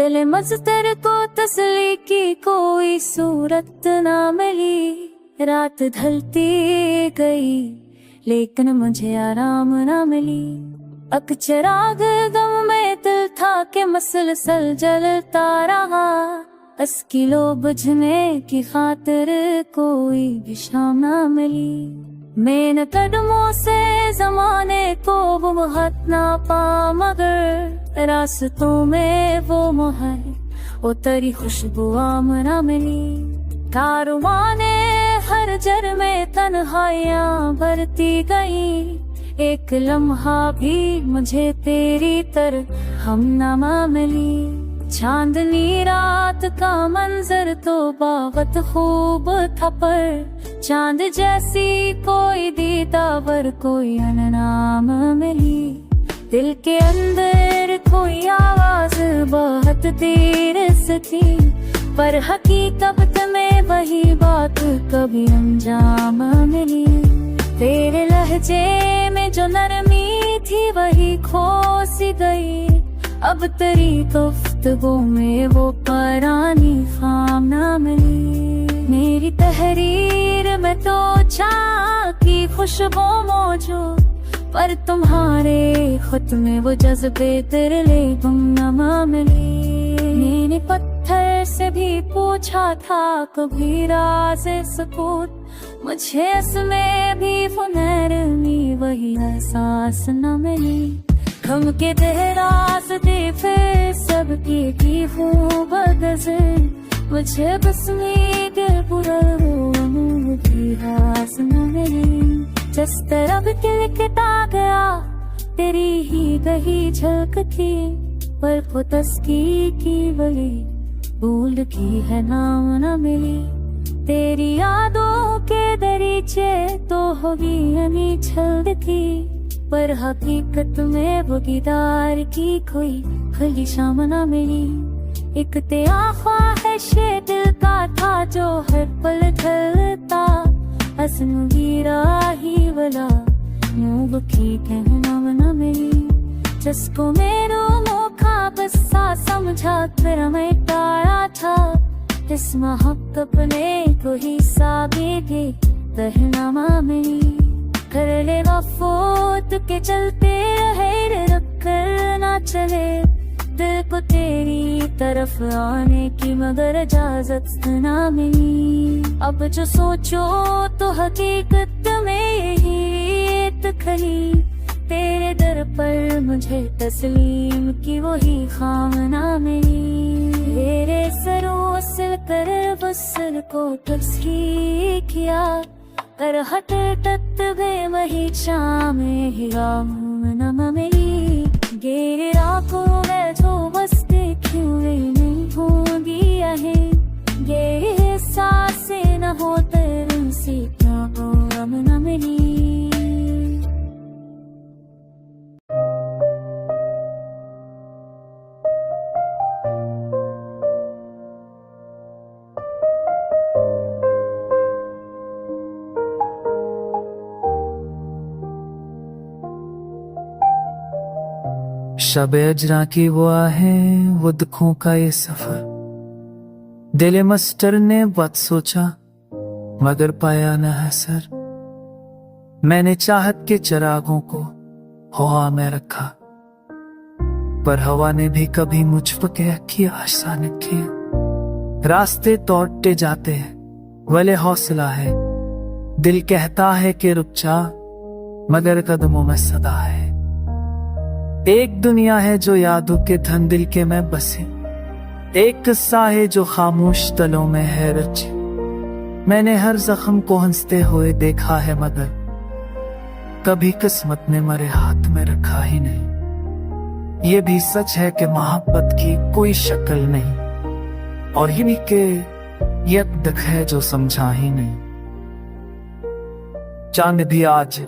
दिल मस्तर को तसली की कोई सूरत ना मिली। रात ढलती गई लेकिन मुझे आराम ना मिली। अकचराग गम में दिल था के मसलसल जलता रहा। अस्की लो बुझने की खातिर कोई भी शाम ना मिली। मैंने कदमों से जमाने को वो हाथ ना पा, मगर रास्तों में वो मोहर उतरी खुशबू आम ना मिली। कारवाने हर जर में तन्हाइयां भरती गई। एक लम्हा भी मुझे तेरी तरह हम ना मिली। चांदनी रात का मंजर तो बहुत खूब था, पर चांद जैसी कोई दीदावर कोई अननाम मिली। दिल के अंदर कोई आवाज बहुत देर से थी, पर हकीकत में वही बात कभी अंजाम मिली। तेरे लहजे में जो नरमी थी वही खो सी गई। अब तेरी गुफ्तगू में वो पुरानी खाम ना मिली। मेरी तहरीर में तो चाह की खुशबू मौजूद, पर तुम्हारे खुद में वो जज्बे तिरले गुमनामा मिली। मैंने पत्थर से भी पूछा था कभी राज सुकूत, मुझे इसमें भी वो नरमी वही एहसास न मिली। हम के रास दे फिर सबकी की हूँ बगज़र, मुझे बस में बुरा की रास न मिली। जिस तरफ तिलकता गया तेरी ही गही झलक थी, पर वो तस्की की वही भूल की है नाम न मिली। तेरी यादों के दरीचे तो होगी अनी छल थी, पर हकीकत में वो दीदार की कोई खुली शाम ना मिली। एक तेरा ख्वाहिश दिल का था जो हर पल ढलता, हसन गिरा ही वाला यूं की कहना ना मिली। जिसको मेरा मौका बसा समझा कर मैं तारा था, इस मोहब्बत ने कोई साबित कहना मिली। कर ले वफात के चलते रहे रख कर ना चले, दिल को तेरी तरफ आने की मगर इजाजत ना मिली। अब जो सोचो तो हकीकत में यही खली, तेरे दर पर मुझे तस्लीम की वही खाम ना मिली। तेरे सरों से कर बसर को तस्लीम किया, कर हट तत्वे वही शाम ही राम न मिली। गेर रातों में जो बस देखी नहीं होगी है, ये सांसें न हो तेरे से क्या गम न मिली। शब अजरा की वो आहें, वो दुखों का ये सफर, दिल मस्टर ने बहुत सोचा मगर पाया न असर। मैंने चाहत के चरागों को हवा में रखा, पर हवा ने भी कभी मुझ पर क्या किया आशा न किया। रास्ते तोड़ते जाते हैं वाले हौसला है, दिल कहता है कि रुक जा, मगर कदमों में सदा है। एक दुनिया है जो यादों के धन दिल के में बसे, एक किस्सा है जो खामोश तलों में है रचे। मैंने हर जख्म को हंसते हुए देखा है, मगर कभी किस्मत ने मेरे हाथ में रखा ही नहीं। ये भी सच है कि मोहब्बत की कोई शक्ल नहीं, और ये भी के एक दुख है जो समझा ही नहीं। चांद भी आज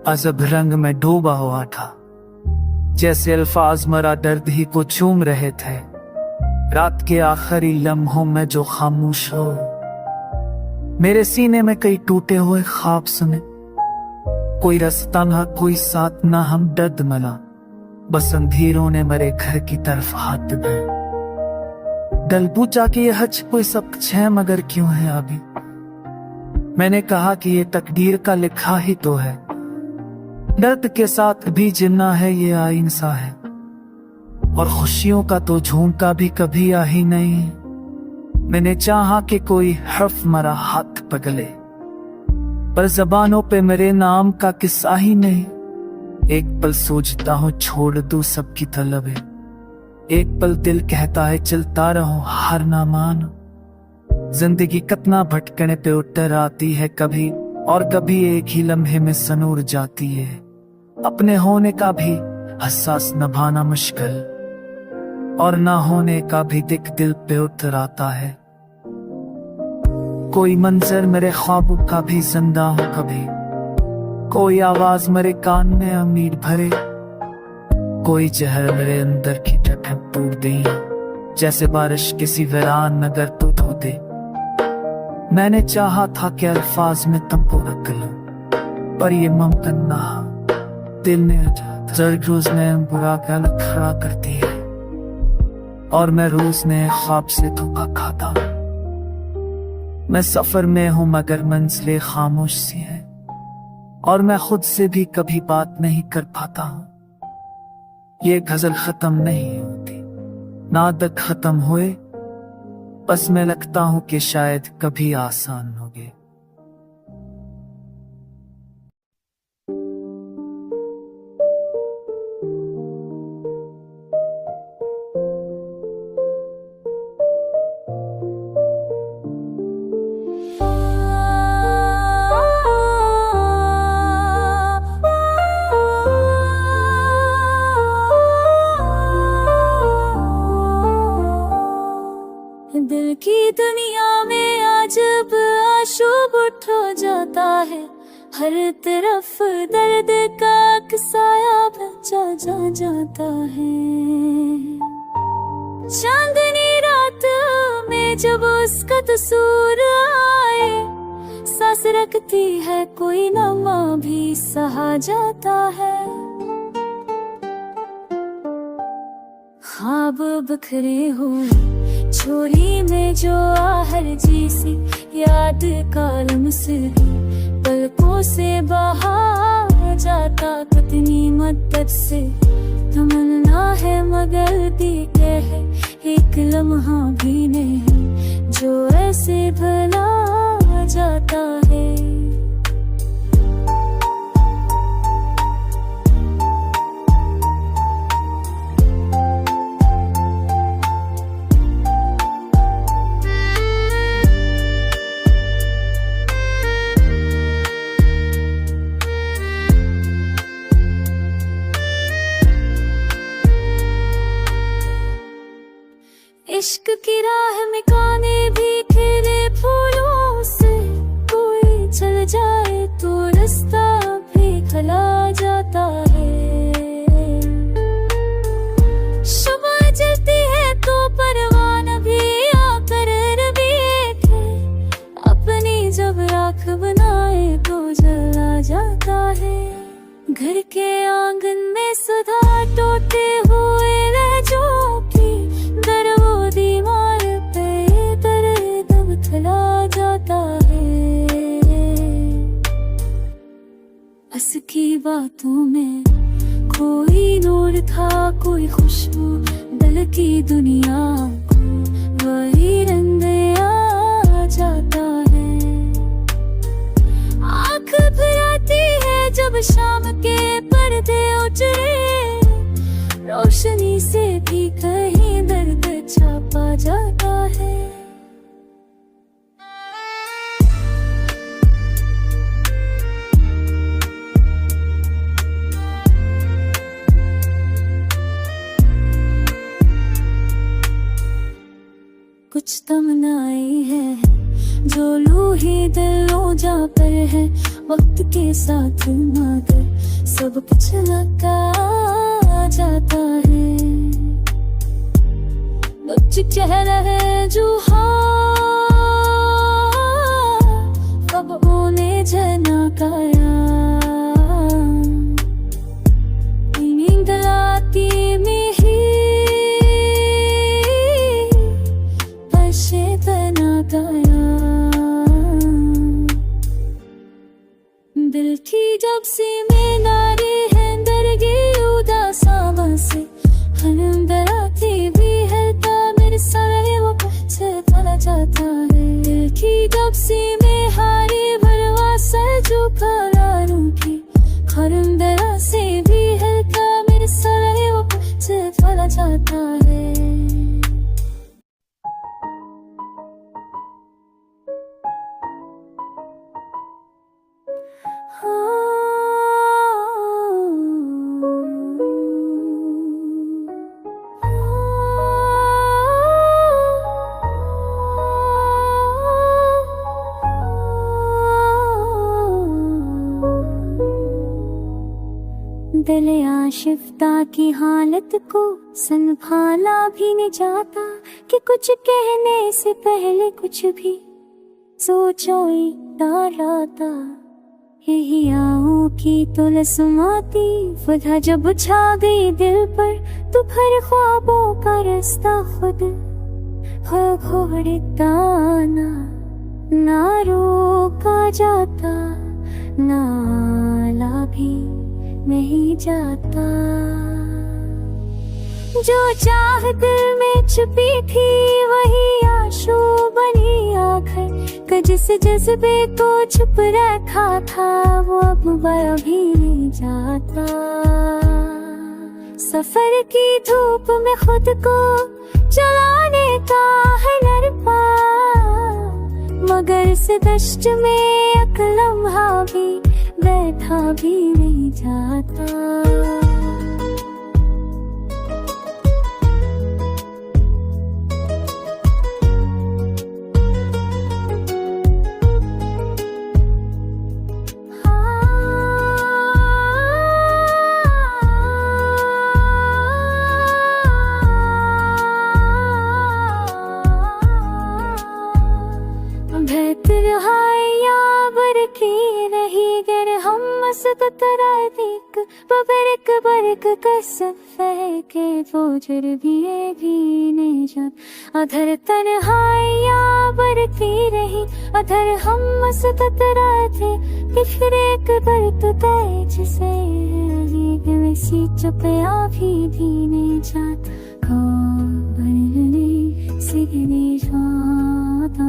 अजब रंग में डूबा हुआ था, जैसे अल्फाज मरा दर्द ही को चूम रहे थे। रात के आखिरी लम्हों में जो खामोश हो, मेरे सीने में कई टूटे हुए ख्वाब सुने। कोई रास्ता ना, कोई साथ ना, हम दर्द मिला, बस अंधेरों ने मेरे घर की तरफ हाथ बढ़ाए। दल पूछा कि ये हज कोई सब कुछ है मगर क्यों है अभी। मैंने कहा कि ये तकदीर का लिखा ही तो है, दर्द के साथ भी जिन्ना है ये आईन सा है, और खुशियों का तो झोंका भी कभी आ ही नहीं। मैंने चाहा कि कोई हर्फ मरा हाथ पगले, पर जबानों पे मेरे नाम का किस्सा ही नहीं। एक पल सोचता हूँ छोड़ दूं सबकी तलबे, एक पल दिल कहता है चलता रहो हार ना मानो। जिंदगी कितना भटकने पे उतर आती है कभी, और कभी एक ही लम्हे में सनूर जाती है। अपने होने का भी एहसास निभाना मुश्किल, और ना होने का भी दिख दिल पे उतर आता है। कोई मंजर मेरे ख्वाबों का भी जिंदा हो कभी, कोई आवाज मेरे कान में उम्मीद भरे, कोई जहर मेरे अंदर की ठंडक तोड़ दे, जैसे बारिश किसी वीरान नगर तो धो दे। मैंने चाहा था कि अल्फाज में तुमको रख लूं, पर ये मुमकिन ना, दिल ने जर्द रोज ने बुरा ख्याल खड़ा करती है, और मैं रोज ने ख्वाब से धोखा खाता हूं। मैं सफर में हूं मगर मंजिलें खामोश सी हैं, और मैं खुद से भी कभी बात नहीं कर पाता हूं। ये गजल खत्म नहीं होती ना तक खत्म हुए, बस मैं लगता हूं कि शायद कभी आसान होगे। दिल की दुनिया में अजब आशूब उठ जाता है, हर तरफ दर्द का साया बचा जाता है। चांदनी रात में जब उसका तस्वीर आए, सांस रखती है कोई नमा भी सहा जाता है। ख्वाब बिखरे हुए छोरी में जो आहर जैसी याद कालम से पलकों से बहा जाता, कितनी मदद से तमन्ना है मगर दीते है एक लम्हा भी नहीं जो ऐसे भला जाता है। इश्क की राह में काने भी खिले फूलों से, कोई चल जाए तो रास्ता भी खला जाता है। सुबह जलती है तो परवान भी आकर देखे, अपनी जब आँख बनाए तो जला जाता है। घर के आंगन में सुधा टोटे हुए लहजों की दीवार पे दर्द बथला जाता है। हंस की बातों में कोई नूर था, कोई खुशबू दिल की दुनिया को वही रंग आ जाता है। आँख भराती है जब शाम के पर्दे उजड़े, रोशनी से भी कहीं दर्द छापा जाता है। कुछ तमन्नाएं हैं जो लूही दिलों जा पर है, वक्त के साथ मगर सब कुछ लगा जाता है। कुछ चेहरा है जो कब उन्हें जना काया, नींद लाती में ही जब से मैं नारे हैं दरगे उदासा से हरम दराती भी हलता मेरे सारे वो से भला जाता है दिल की जब से मैं हारे भरवा सर झुका रूठी हरम दरा से भी हलता मेरे सारे वो से भला जाता है। दिल आशिफ्ता की हालत को संभाला भी नहीं जाता कि कुछ कहने से पहले कुछ भी सोचो ही डालाता यही आँखों की तुलसमाती वजह जब छा गई दिल पर तो फिर ख्वाबों का रास्ता खुद हो घोड़ता ना रोका जाता नाला भी नहीं जाता जो चाह दिल में छुपी थी वही आंसू बनी आखिर जिस जज्बे को छुप रखा था वो अब बया भी नहीं जाता। सफर की धूप में खुद को जलाने का है नरपा मगर इस दश्त में एक लम्हा भी बैठा भी नहीं जाता। बेहतर हाया बरकी रही गर हम मस्त तरा देख बरक बरक कसफ है के बोझर भी नहीं जात अधर तन्हाइया बरती रही अधर हम मस्त तरा थे फिर एक बरक तेज से वैसी चुपया भी नहीं जात बनने सीखने जाता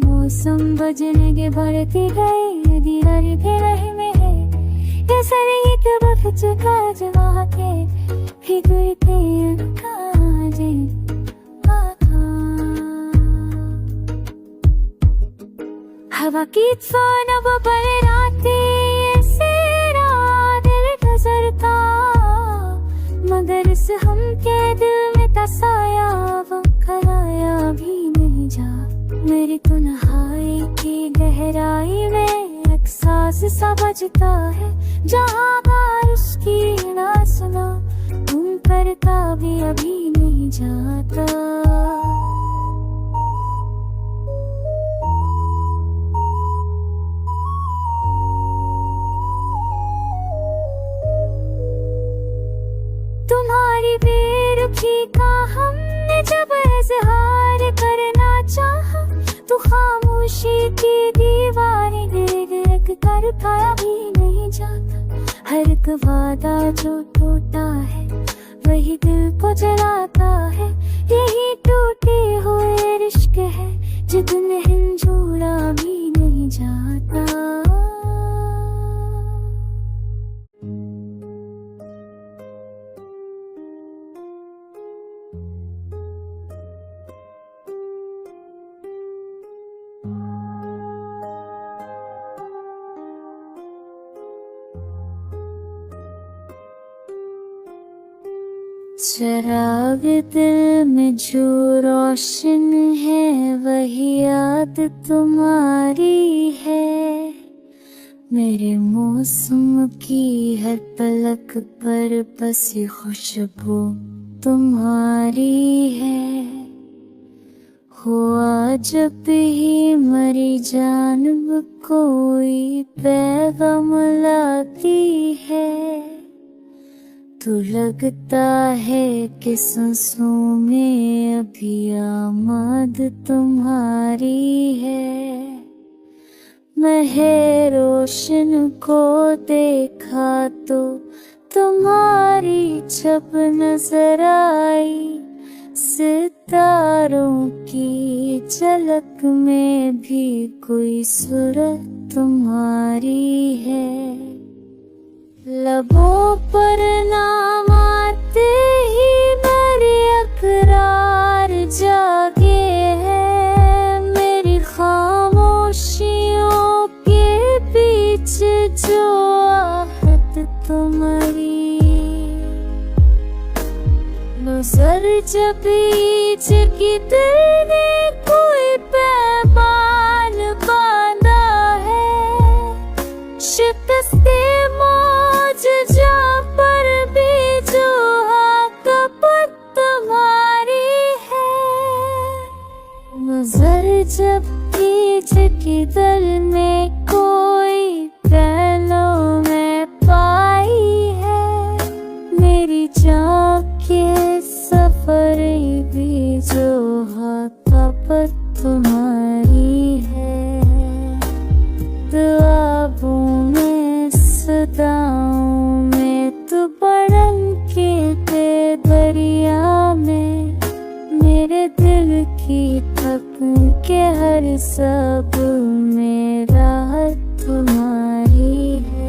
मौसम बजने के बढ़ती गई दीवार भी रही में है ये संगीत वक्त चुका जवा के फिरते काजे हवा की फान अब बरराते दिल गुजरता मगर इस हम के दिल में तसाया वो कराया भी नहीं जा मेरी तन्हाई की गहराई में एहसास सा बजता है जहाँ बारिश की ना सुना तुम करता भी अभी नहीं जाता। तुम्हारी बेरुखी का हमने जब इजहार करना चाहा तो खामोशी की दीवारें गिर कर पाया भी नहीं जाता। हर एक वादा जो टूटा है वही दिल को जलाता है यही टूटे हुए रिश्क है जितने हिंजोड़ा भी नहीं जाता। चिराग दिल में जो रोशन है वही याद तुम्हारी है मेरे मौसम की हर पलक पर बसी खुशबू तुम्हारी है। हुआ जब ही मरी जानब कोई पैगाम लाती है तो लगता है कि सांसों में अभी आमद तुम्हारी है। मैं रोशन को देखा तो तुम्हारी छप नजर आई। सितारों की झलक में भी कोई सूरत तुम्हारी है। लबों पर नाम आते ही मेरी अकरार जागे है। मेरी खामोशियों के पीछे जो आहट तुम्हारी। नजर जब की दिल ने कोई पैमान बांधा है। शिकस्ते मौज जा पर भी जो आकबत तुम्हारी है। नजर जब की दिल में कोई पहलों में पाई है। मेरी जान के सफर भी जो आकबत तुम्हारी है। दुआओं में सदाओं में तू बढ़न के दरिया में। मेरे दिल की थक के हर सब में राहत तुम्हारी है।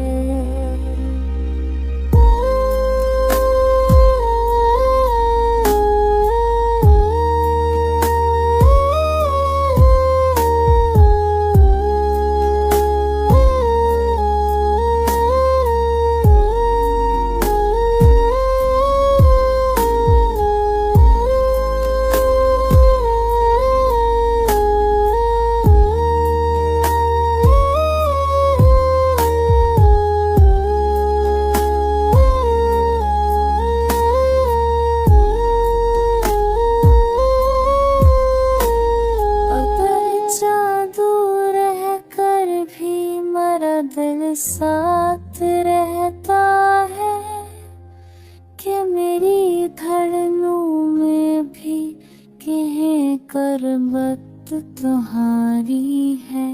दिल साथ रहता है कि मेरी धड़नों में भी कहीं करबत तुम्हारी है।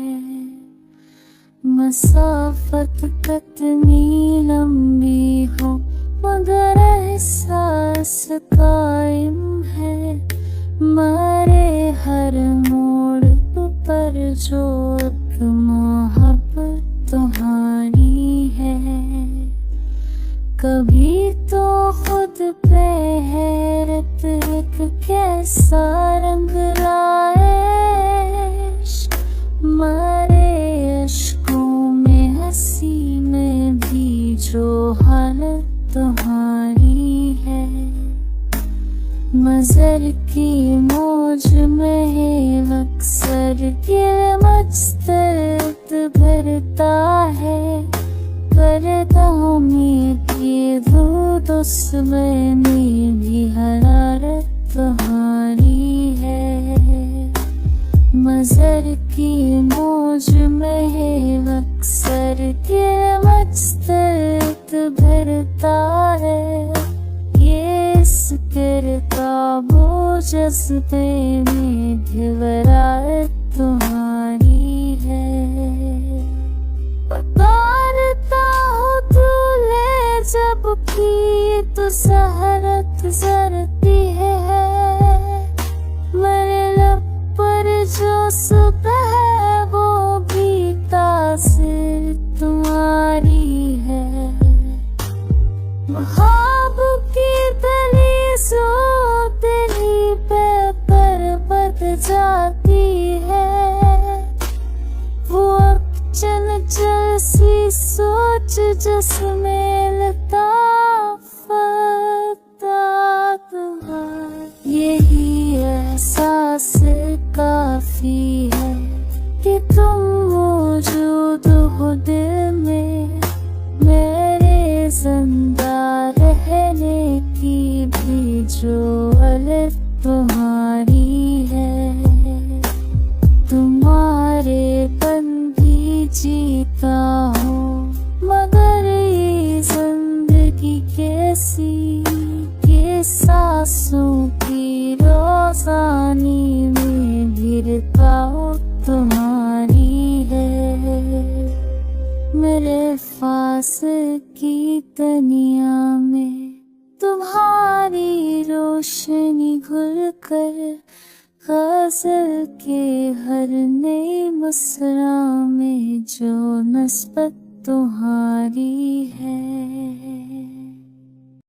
मसाफत कितनी लंबी हो मगर एहसास कायम है। मारे हर मोड़ पर जो मोहब्बत तुम्हारी है। कभी तो खुद पे हैरत एक कैसा रंग लाए। मारे अश्कों में हंसी में भी जो हालत तुम्हारी है। मजर की मौज में अक्सर दिल मस्तरत भरता है। करता उम्मीद ये दूध उसमें भी हरारत तुम्हारी है। मजर की मौज में अक्सर दिल मस्तरत भरता है। ये करता बोझ जज्बे में घबराहट तुम्हारी है। पकारता हूँ तू ले जब की तो सहरत जरती है। मेरे लब पर जो सुबह है वो भी तासीर तुम्हारी है। ख्वाब की दलीज़ों तेरी पे बरबद जाती है। वो चंचल सी सोच जिसमें लताफत तुम्हारी। यही एहसास काफी है कि तुम मौजूद हो दिल में। मेरे जिंदा रहने की भी जो अलग तुम्हारी है। तुम्हारे बन भी जीता हूँ मगर ये जिंदगी कैसी। ये सांसों की रोज आसानी में भी रुकावट तुम्हारी है। मेरे फास की तनिया में तुम्हारी रोशनी घुल कर गज़ल के हर नए मसरा में जो नस्बत तुम्हारी है।